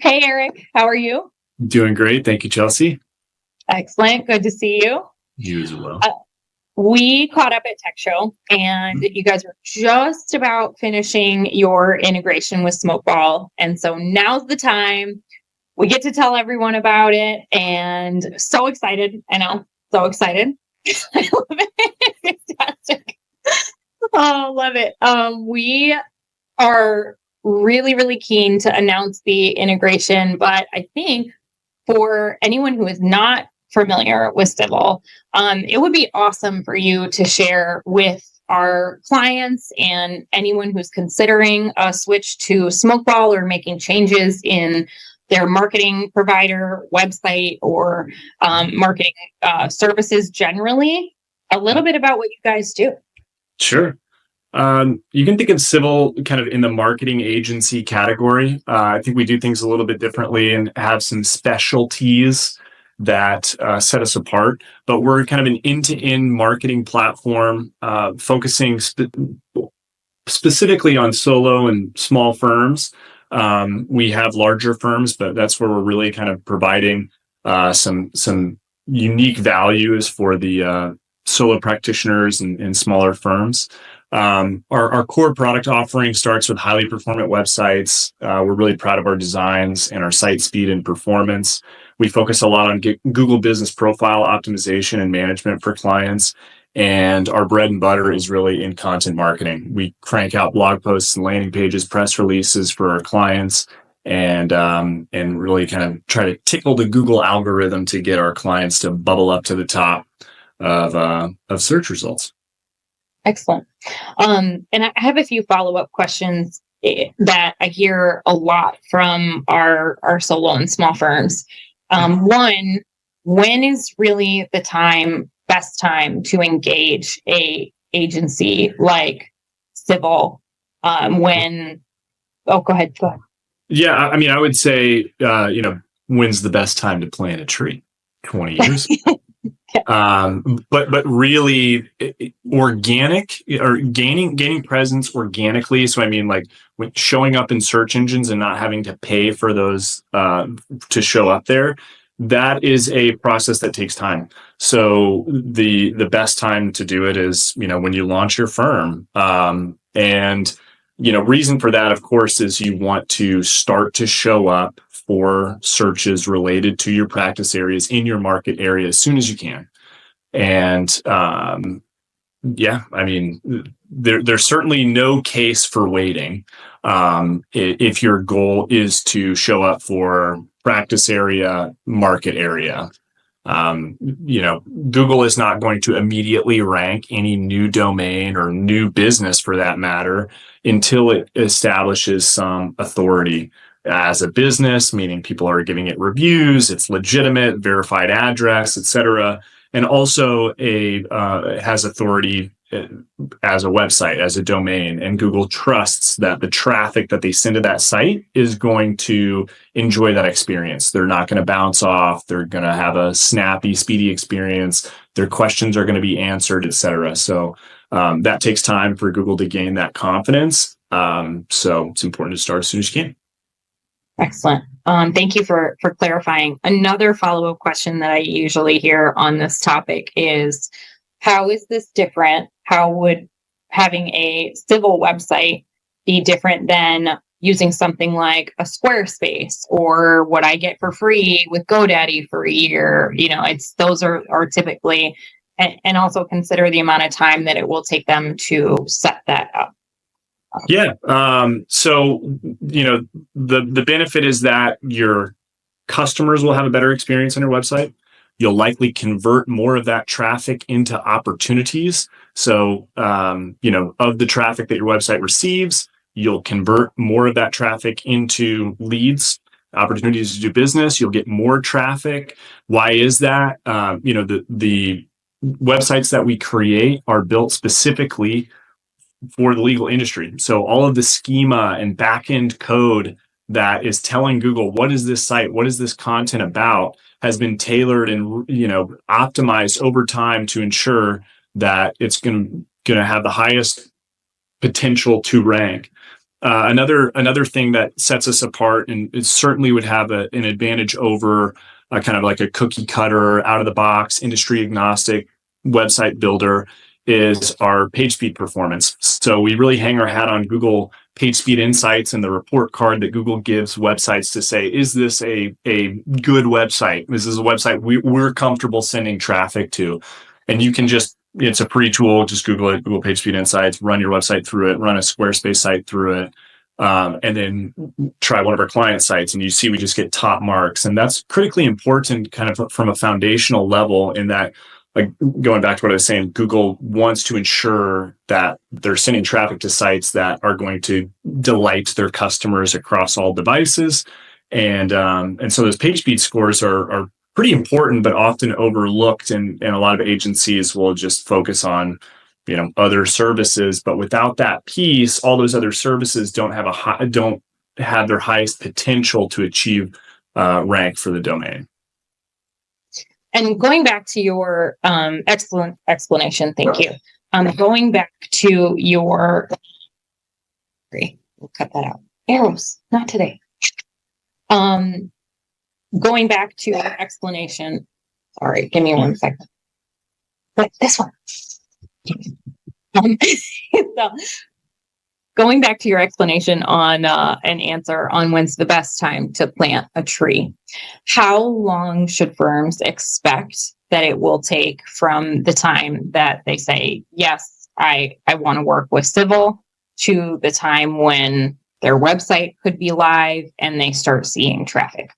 Hey, Eric, how are you? Doing great. Thank you, Chelsey. Excellent. Good to see you. You as well. Uh, we caught up at Tech Show and you guys were just about finishing your integration with Smokeball. And so now's the time. We get to tell everyone about it and so excited. I know, so excited. I love it. Fantastic. Oh, love it. We are really, really keen to announce the integration, but I think for anyone who is not familiar with Civil, it would be awesome for you to share with our clients and anyone who's considering a switch to Smokeball or making changes in their marketing provider website or marketing services generally, a little bit about what you guys do. Sure. You can think of Civil kind of in the marketing agency category. I think we do things a little bit differently and have some specialties that set us apart. But we're kind of an end-to-end marketing platform focusing specifically on solo and small firms. We have larger firms, but that's where we're really kind of providing some unique values for the solo practitioners and smaller firms. Our core product offering starts with highly performant websites. We're really proud of our designs and our site speed and performance. We focus a lot on Google Business Profile optimization and management for clients. And our bread and butter is really in content marketing. We crank out blog posts and landing pages, press releases for our clients, and really kind of try to tickle the Google algorithm to get our clients to bubble up to the top of search results. Excellent. And I have a few follow-up questions that I hear a lot from our solo and small firms. One, when is really the best time to engage a agency like Civil? Go ahead. Yeah, I mean, I would say, when's the best time to plant a tree? 20 years. But really organic or gaining presence organically. So I mean, like when showing up in search engines and not having to pay for those to show up there, that is a process that takes time. So the best time to do it is, when you launch your firm. And reason for that, of course, is you want to start to show up for searches related to your practice areas in your market area as soon as you can. And I mean, there's certainly no case for waiting if your goal is to show up for practice area, market area. Google is not going to immediately rank any new domain or new business for that matter until it establishes some authority as a business, meaning people are giving it reviews, it's legitimate, verified address, etc. And also has authority as a website, as a domain, and Google trusts that the traffic that they send to that site is going to enjoy that experience. They're not going to bounce off. They're going to have a snappy, speedy experience. Their questions are going to be answered, etc. So that takes time for Google to gain that confidence. So it's important to start as soon as you can. Excellent. Thank you for clarifying. Another follow-up question that I usually hear on this topic is, how is this different? How would having a Civil website be different than using something like a Squarespace or what I get for free with GoDaddy for a year? Those are typically, and also consider the amount of time that it will take them to set that up. Yeah. So, the benefit is that your customers will have a better experience on your website. You'll likely convert more of that traffic into opportunities. So, of the traffic that your website receives, you'll convert more of that traffic into leads, opportunities to do business. You'll get more traffic. Why is that? The websites that we create are built specifically for the legal industry. So all of the schema and back-end code that is telling Google, what is this site? What is this content about? Has been tailored and, optimized over time to ensure that it's going to have the highest potential to rank. Another thing that sets us apart, and it certainly would have an advantage over kind of like a cookie cutter, out of the box, industry agnostic website builder, is our page speed performance. So we really hang our hat on Google page speed insights and the report card that Google gives websites to say, is this a good website? This is a website we're comfortable sending traffic to. And you can just, it's a free tool, just Google it, Google page speed insights, run your website through it, run a Squarespace site through it. And then try one of our client sites, and you see we just get top marks. And that's critically important kind of from a foundational level, in that, like, going back to what I was saying, Google wants to ensure that they're sending traffic to sites that are going to delight their customers across all devices. And so those page speed scores are pretty important, but often overlooked. And a lot of agencies will just focus on, other services. But without that piece, all those other services don't have their highest potential to achieve rank for the domain. And going back to your excellent explanation, thank you. Going back to your, we'll cut that out. Arrows, not today. Going back to your explanation. Sorry, give me 1 second. But this one. So, going back to your explanation on an answer on when's the best time to plant a tree, how long should firms expect that it will take from the time that they say, yes, I want to work with Civille, to the time when their website could be live and they start seeing traffic?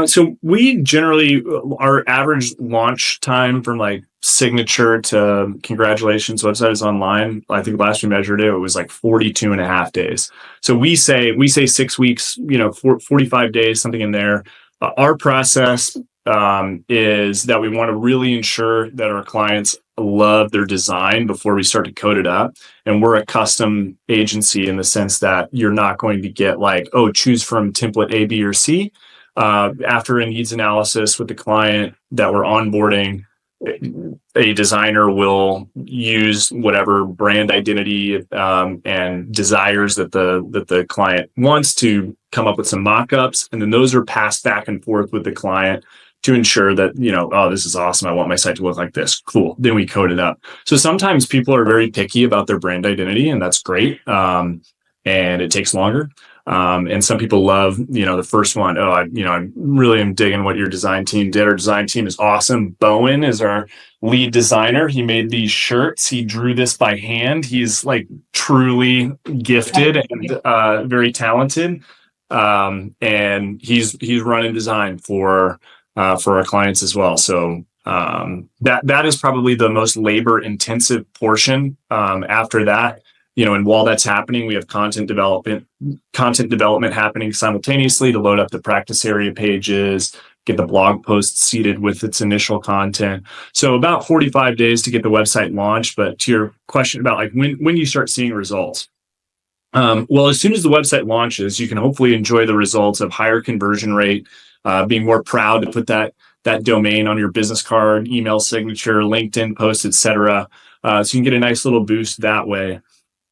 So we generally, our average launch time from like signature to congratulations, website is online. I think last we measured it, it was like 42 and a half days. So we say 6 weeks, 45 days, something in there. Our process is that we want to really ensure that our clients love their design before we start to code it up. And we're a custom agency in the sense that you're not going to get like, oh, choose from template A, B, or C. After a needs analysis with the client that we're onboarding, a designer will use whatever brand identity and desires that the client wants to come up with some mock-ups, and then those are passed back and forth with the client to ensure that, oh, this is awesome, I want my site to look like this. Cool. Then we code it up. So sometimes people are very picky about their brand identity, and that's great. And it takes longer. And some people love, the first one. Oh, I really am digging what your design team did. Our design team is awesome. Bowen is our lead designer. He made these shirts. He drew this by hand. He's like truly gifted and very talented. And he's running design for our clients as well. So that is probably the most labor intensive portion. After that, and while that's happening, we have content development happening simultaneously to load up the practice area pages, get the blog post seeded with its initial content. So about 45 days to get the website launched. But to your question about like when you start seeing results, well, as soon as the website launches, you can hopefully enjoy the results of higher conversion rate, being more proud to put that domain on your business card, email signature, LinkedIn post, etc. So you can get a nice little boost that way.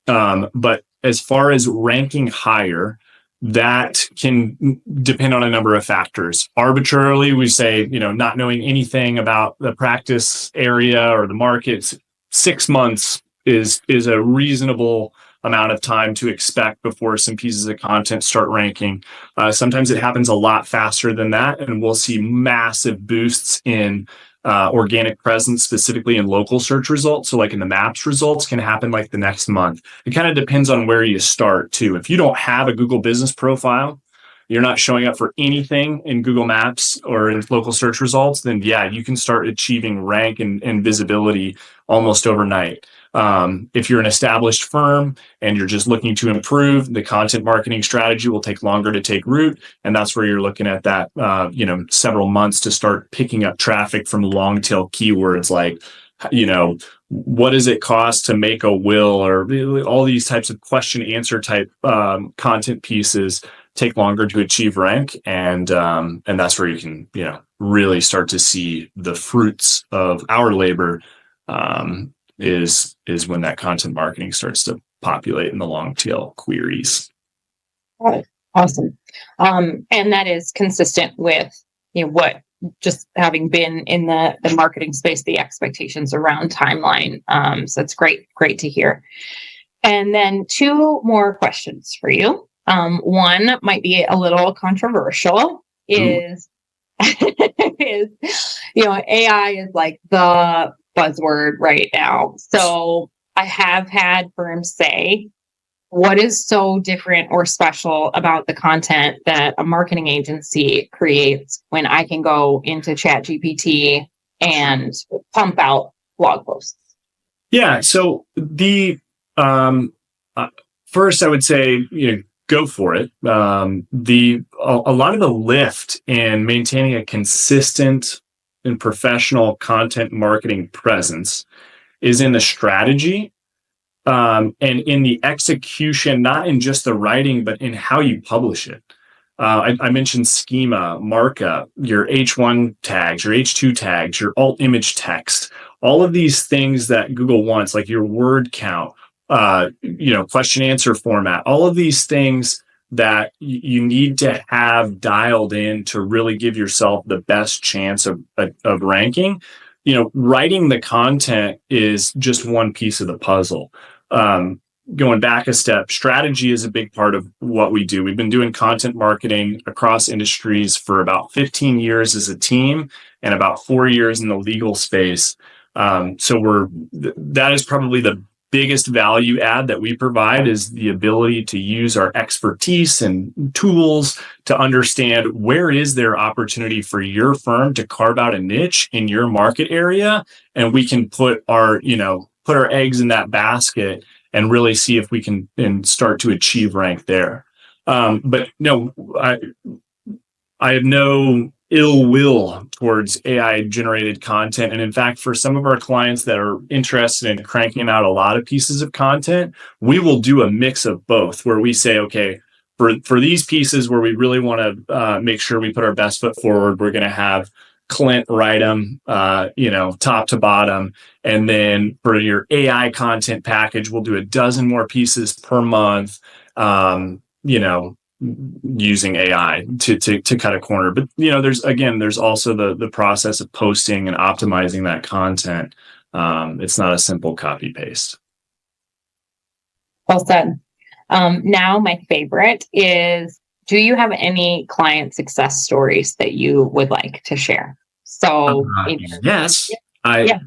But as far as ranking higher, that can depend on a number of factors. Arbitrarily, we say, not knowing anything about the practice area or the markets, 6 months is a reasonable amount of time to expect before some pieces of content start ranking. Sometimes it happens a lot faster than that, and we'll see massive boosts in organic presence, specifically in local search results. So like in the maps results can happen like the next month. It kind of depends on where you start too. If you don't have a Google business profile, you're not showing up for anything in Google Maps or in local search results, then yeah, you can start achieving rank and visibility almost overnight. If you're an established firm and you're just looking to improve, the content marketing strategy will take longer to take root. And that's where you're looking at that, several months to start picking up traffic from long tail keywords like, what does it cost to make a will, or all these types of question answer type content pieces take longer to achieve rank. And that's where you can, really start to see the fruits of our labor is when that content marketing starts to populate in the long tail queries. Oh, awesome. And that is consistent with, what, just having been in the marketing space, the expectations around timeline. So it's great to hear. And then two more questions for you. One might be a little controversial. Is AI is like the buzzword right now. So I have had firms say, what is so different or special about the content that a marketing agency creates when I can go into ChatGPT and pump out blog posts? Yeah. So the first, I would say, go for it. A lot of the lift in maintaining a consistent and professional content marketing presence is in the strategy, and in the execution, not in just the writing, but in how you publish it. I mentioned schema, markup, your H1 tags, your H2 tags, your alt image text, all of these things that Google wants, like your word count, question answer format, all of these things that you need to have dialed in to really give yourself the best chance of ranking. Writing the content is just one piece of the puzzle. Going back a step, strategy is a big part of what we do. We've been doing content marketing across industries for about 15 years as a team and about 4 years in the legal space. So that is probably the biggest value add that we provide, is the ability to use our expertise and tools to understand where is there opportunity for your firm to carve out a niche in your market area. And we can put our eggs in that basket and really see if we can start to achieve rank there. But no, I have no ill will towards AI generated content. And in fact, for some of our clients that are interested in cranking out a lot of pieces of content, we will do a mix of both, where we say, okay, for these pieces where we really want to make sure we put our best foot forward, we're going to have Clint write them, top to bottom. And then for your AI content package, we'll do a dozen more pieces per month, using AI to cut a corner. But, there's also the process of posting and optimizing that content. It's not a simple copy paste. Well said. Now my favorite is, do you have any client success stories that you would like to share? So yes, I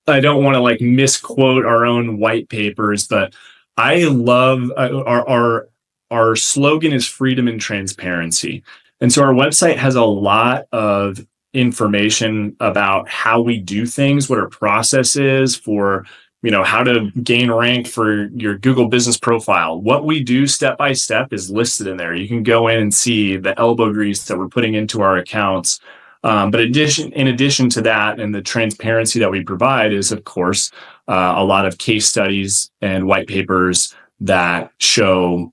don't want to misquote our own white papers, but I love our slogan is freedom and transparency. And so our website has a lot of information about how we do things, what our process is for, how to gain rank for your Google business profile. What we do step by step is listed in there. You can go in and see the elbow grease that we're putting into our accounts. But in addition to that, and the transparency that we provide is, of course, a lot of case studies and white papers that show,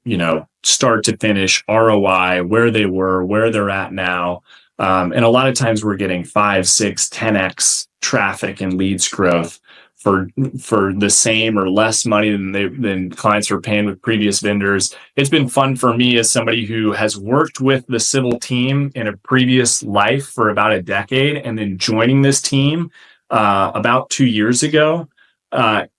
start to finish ROI, where they were, where they're at now. And a lot of times we're getting 5, 6, 10x traffic and leads growth for the same or less money than clients are paying with previous vendors. It's been fun for me as somebody who has worked with the Civille team in a previous life for about a decade, and then joining this team about 2 years ago.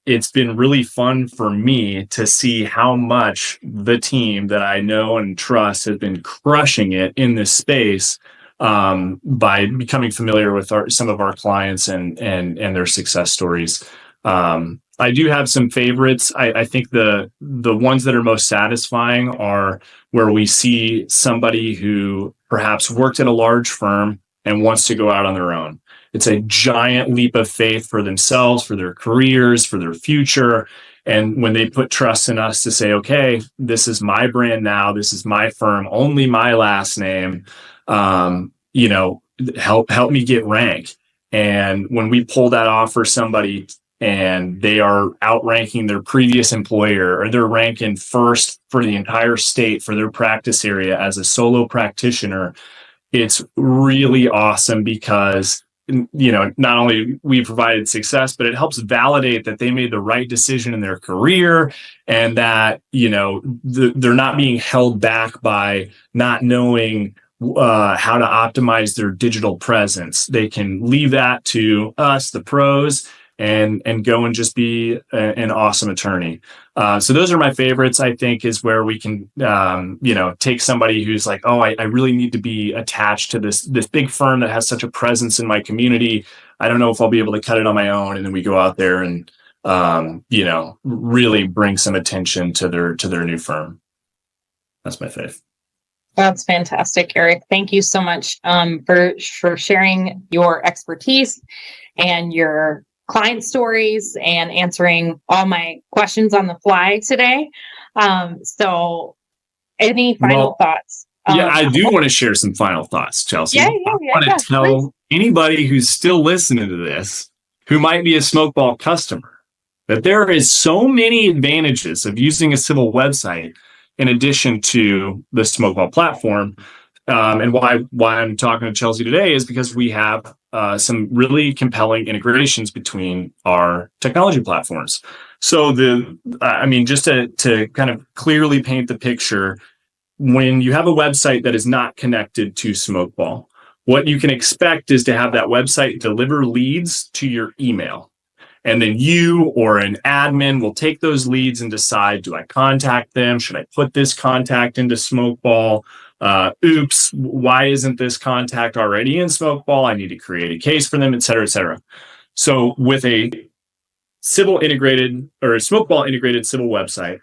It's been really fun for me to see how much the team that I know and trust has been crushing it in this space, by becoming familiar with some of our clients and their success stories. I do have some favorites. I think the ones that are most satisfying are where we see somebody who perhaps worked at a large firm and wants to go out on their own. It's a giant leap of faith for themselves, for their careers, for their future. And when they put trust in us to say, okay, this is my brand now, this is my firm, only my last name, help me get rank. And when we pull that off for somebody and they are outranking their previous employer, or they're ranking first for the entire state for their practice area as a solo practitioner, it's really awesome, because not only we provided success, but it helps validate that they made the right decision in their career, and that, they're not being held back by not knowing how to optimize their digital presence. They can leave that to us, the pros, and go and just be an awesome attorney. So those are my favorites. I think is where we can, take somebody who's like, oh, I really need to be attached to this big firm that has such a presence in my community. I don't know if I'll be able to cut it on my own. And then we go out there and, really bring some attention to their new firm. That's my fave. That's fantastic, Eric. Thank you so much for sharing your expertise and your client stories and answering all my questions on the fly today. So any final thoughts? I do want to share some final thoughts, Chelsey. I want to tell anybody who's still listening to this, who might be a Smokeball customer, that there is so many advantages of using a Civille website in addition to the Smokeball platform. And why I'm talking to Chelsey today is because we have some really compelling integrations between our technology platforms. So just to kind of clearly paint the picture, when you have a website that is not connected to Smokeball, what you can expect is to have that website deliver leads to your email. And then you or an admin will take those leads and decide, do I contact them? Should I put this contact into Smokeball? Oops, why isn't this contact already in Smokeball? I need to create a case for them, et cetera, et cetera. So with a Civille integrated or a Smokeball integrated Civille website,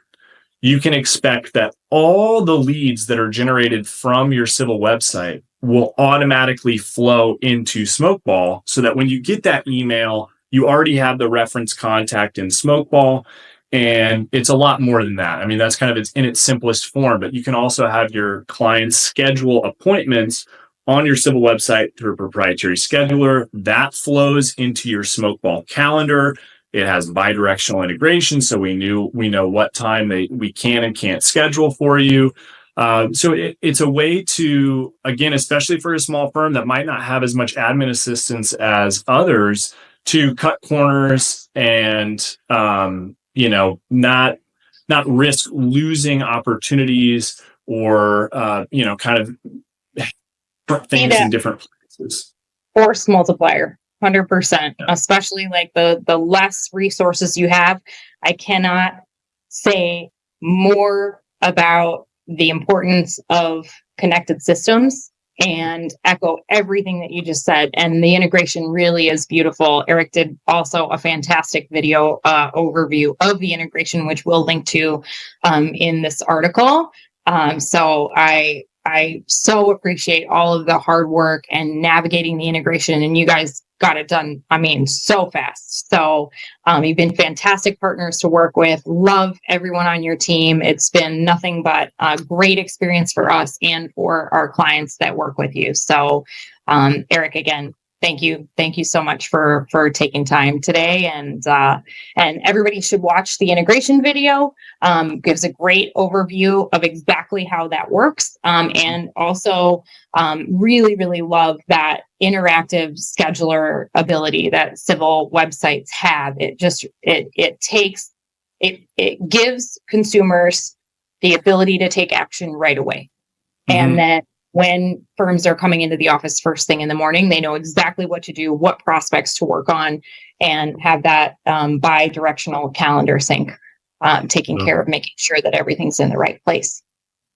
you can expect that all the leads that are generated from your Civille website will automatically flow into Smokeball, so that when you get that email, you already have the reference contact in Smokeball. And it's a lot more than that. I mean, that's kind of in its simplest form, but you can also have your clients schedule appointments on your Civille website through a proprietary scheduler that flows into your Smokeball calendar. It has bidirectional integration, so we know what time we can and can't schedule for you. So it's a way to, again, especially for a small firm that might not have as much admin assistance as others, to cut corners and not risk losing opportunities or kind of things in different places. Force multiplier, 100%. Yeah. Especially like the less resources you have. I cannot say more about the importance of connected systems and echo everything that you just said. And the integration really is beautiful. Eric did also a fantastic video overview of the integration, which we'll link to in this article. So I so appreciate all of the hard work and navigating the integration, and you guys got it done, so fast. So you've been fantastic partners to work with. Love everyone on your team. It's been nothing but a great experience for us and for our clients that work with you. So Eric, again, thank you so much for taking time today, and everybody should watch the integration video. Gives a great overview of exactly how that works, and also really love that interactive scheduler ability that Civille websites have. It gives consumers the ability to take action right away, and then when firms are coming into the office first thing in the morning, they know exactly what to do, what prospects to work on, and have that bi-directional calendar sync taking care of making sure that everything's in the right place.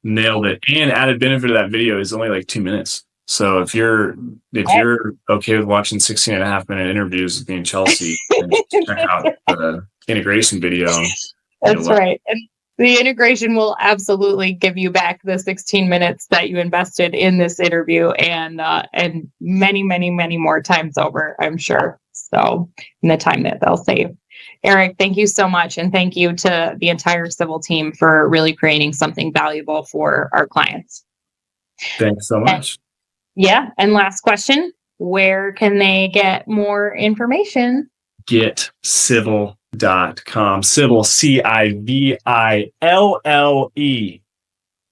Nailed it. And added benefit of that video is only like 2 minutes. So if you're okay with watching 16.5-minute interviews with me and Chelsey, check out the integration video. That's right. And the integration will absolutely give you back the 16 minutes that you invested in this interview, and many more times over, I'm sure. So in the time that they'll save. Eric, thank you so much. And thank you to the entire Civille team for really creating something valuable for our clients. Thanks so much. And last question, where can they get more information? GetCiville.com. Civille, Civille.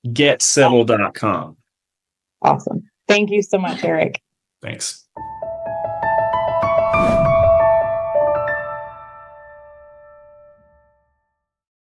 GetCiville.com. Awesome. Thank you so much, Eric. Thanks.